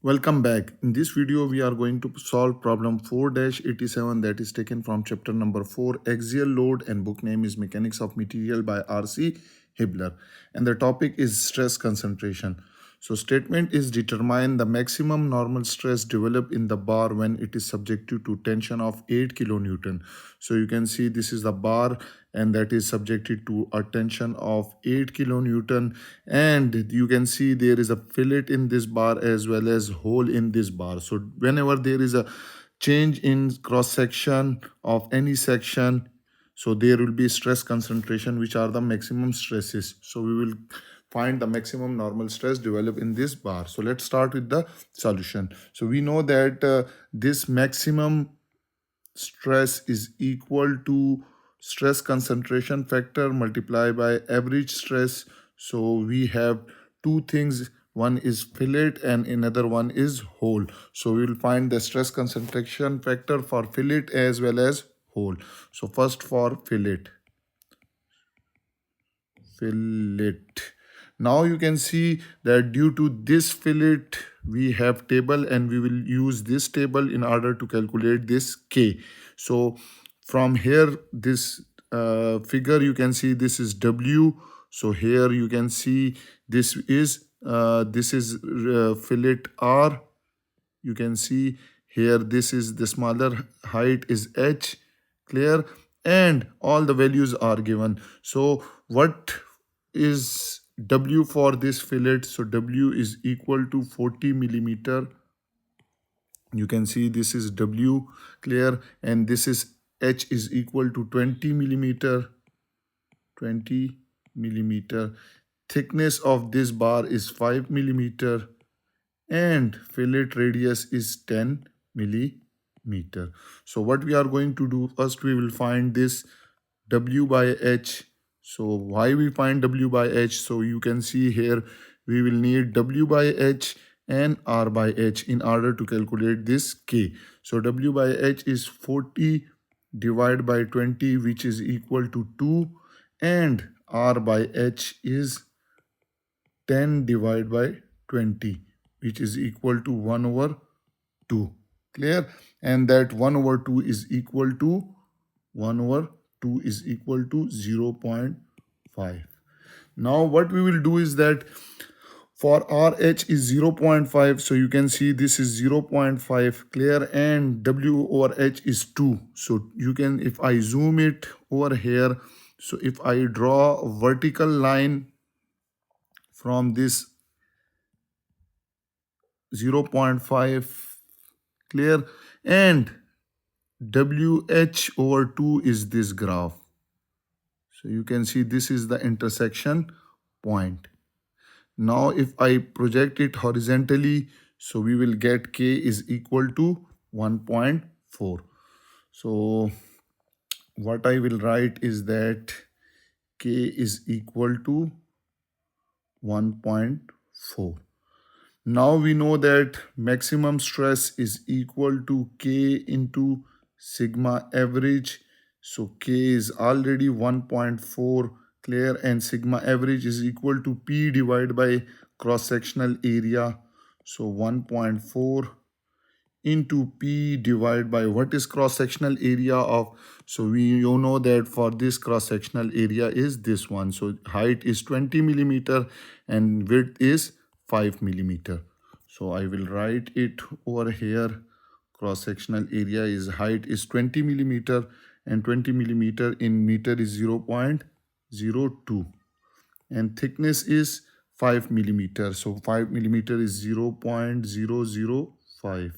Welcome back. In this video, we are going to solve problem 4-87 that is taken from chapter number 4, Axial Load, and book name is Mechanics of Material by Rc Hibbeler. And the topic is stress concentration. So statement is determine the maximum normal stress developed in the bar when it is subjected to tension of 8 kilonewton. So you can see this is the bar and that is subjected to a tension of 8 kilonewton, and you can see there is a fillet in this bar as well as hole in this bar. So whenever there is a change in cross section of any section, so there will be stress concentration, which are the maximum stresses. So we will find the maximum normal stress developed in this bar. So let's start with the solution. So we know that this maximum stress is equal to stress concentration factor multiplied by average stress. So we have two things. One is fillet and another one is hole. So we will find the stress concentration factor for fillet as well as hole. So first for fillet. Now you can see that due to this fillet, we have table and we will use this table in order to calculate this K. So from here, this figure, you can see this is W. So here you can see this is fillet R. You can see here this is the smaller height is H, clear, and all the values are given. So what is W for this fillet? So W is equal to 40 millimeter. You can see this is W, clear, and this is H is equal to 20 millimeter. 20 millimeter. Thickness of this bar is 5 millimeter and fillet radius is 10 millimeter. So what we are going to do, first we will find this W by H. So why we find W by H? So you can see here we will need W by H and R by H in order to calculate this K. So W by H is 40 divided by 20, which is equal to 2, and R by H is 10 divided by 20, which is equal to 1 over 2. Clear? And that 1 over 2 is equal to 0.5. Now what we will do is that for RH is 0.5, so you can see this is 0.5, clear, and W over H is 2. So you can, if I zoom it over here, so if I draw a vertical line from this 0.5, clear, and WH over 2 is this graph. So you can see this is the intersection point. Now if I project it horizontally, so we will get K is equal to 1.4. So what I will write is that K is equal to 1.4. Now we know that maximum stress is equal to K into sigma average. So K is already 1.4, clear, and sigma average is equal to P divided by cross-sectional area. So 1.4 into P divided by what is cross-sectional area of, so we know that for this cross-sectional area is this one. So height is 20 millimeter and width is 5 millimeter. So I will write it over here. Cross-sectional area is height is 20 millimeter and 20 millimeter in meter is 0.02 and thickness is 5 millimeter. So 5 millimeter is 0.005.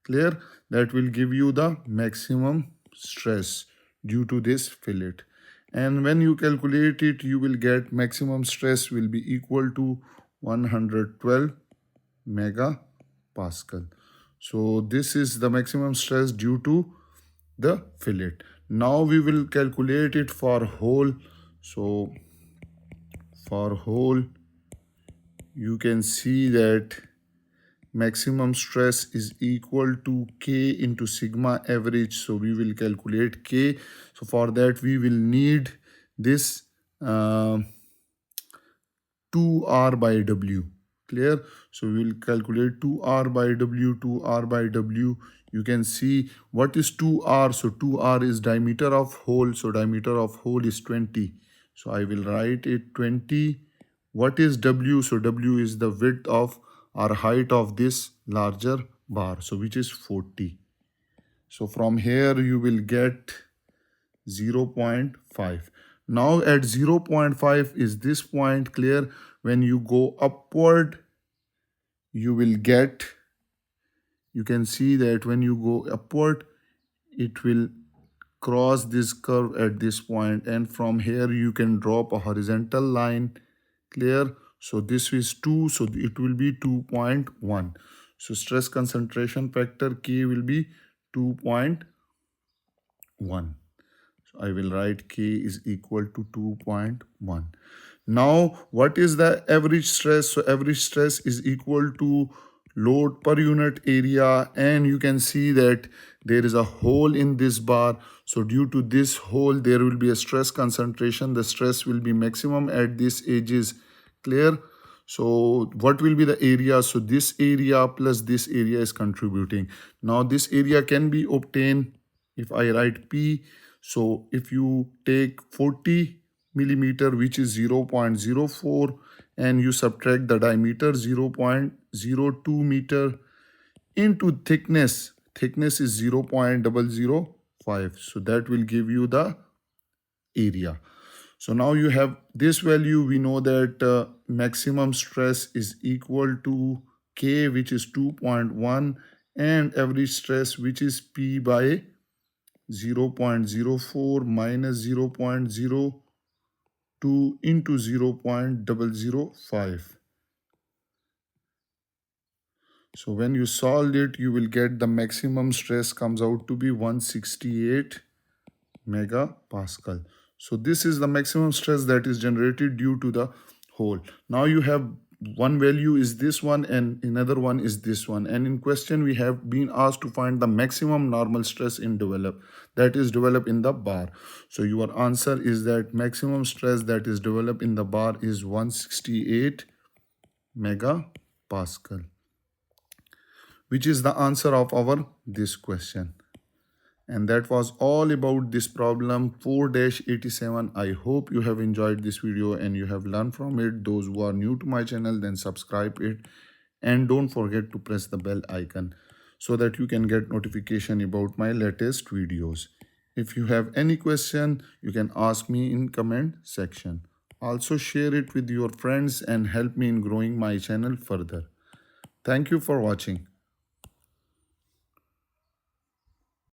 Clear? That will give you the maximum stress due to this fillet. And when you calculate it, you will get maximum stress will be equal to 112 megapascal. So this is the maximum stress due to the fillet. Now we will calculate it for hole. So for hole, you can see that maximum stress is equal to K into sigma average. So we will calculate K. So for that we will need this 2R by W. Clear? So we will calculate 2R by W, 2R by W. You can see what is 2R. So 2R is diameter of hole. So diameter of hole is 20. So I will write it 20. What is W? So W is the width of or height of this larger bar. So which is 40. So from here you will get 0.5. Now at 0.5 is this point. Clear? When you go upward, you will get, you can see that when you go upward, it will cross this curve at this point, and from here you can drop a horizontal line. Clear? So this is 2, so it will be 2.1. So stress concentration factor K will be 2.1. So I will write K is equal to 2.1. Now, what is the average stress? So average stress is equal to load per unit area, and you can see that there is a hole in this bar. So due to this hole, there will be a stress concentration. The stress will be maximum at these edges. Clear? So what will be the area? So this area plus this area is contributing. Now this area can be obtained if I write P. So if you take 40 millimeter, which is 0.04, and you subtract the diameter 0.02 meter into thickness is 0.005. So that will give you the area. So now you have this value. We know that maximum stress is equal to K, which is 2.1, and average stress, which is P by 0.04 minus 0.02 into 0.005. So when you solve it, you will get the maximum stress comes out to be 168 megapascal. So this is the maximum stress that is generated due to the hole. Now you have one value is this one and another one is this one. And in question we have been asked to find the maximum normal stress in developed in the bar. So your answer is that maximum stress that is developed in the bar is 168 megapascal, which is the answer of our this question. And that was all about this problem 4-87. I hope you have enjoyed this video and you have learned from it. Those who are new to my channel, then subscribe it. And don't forget to press the bell icon so that you can get notification about my latest videos. If you have any question, you can ask me in comment section. Also share it with your friends and help me in growing my channel further. Thank you for watching.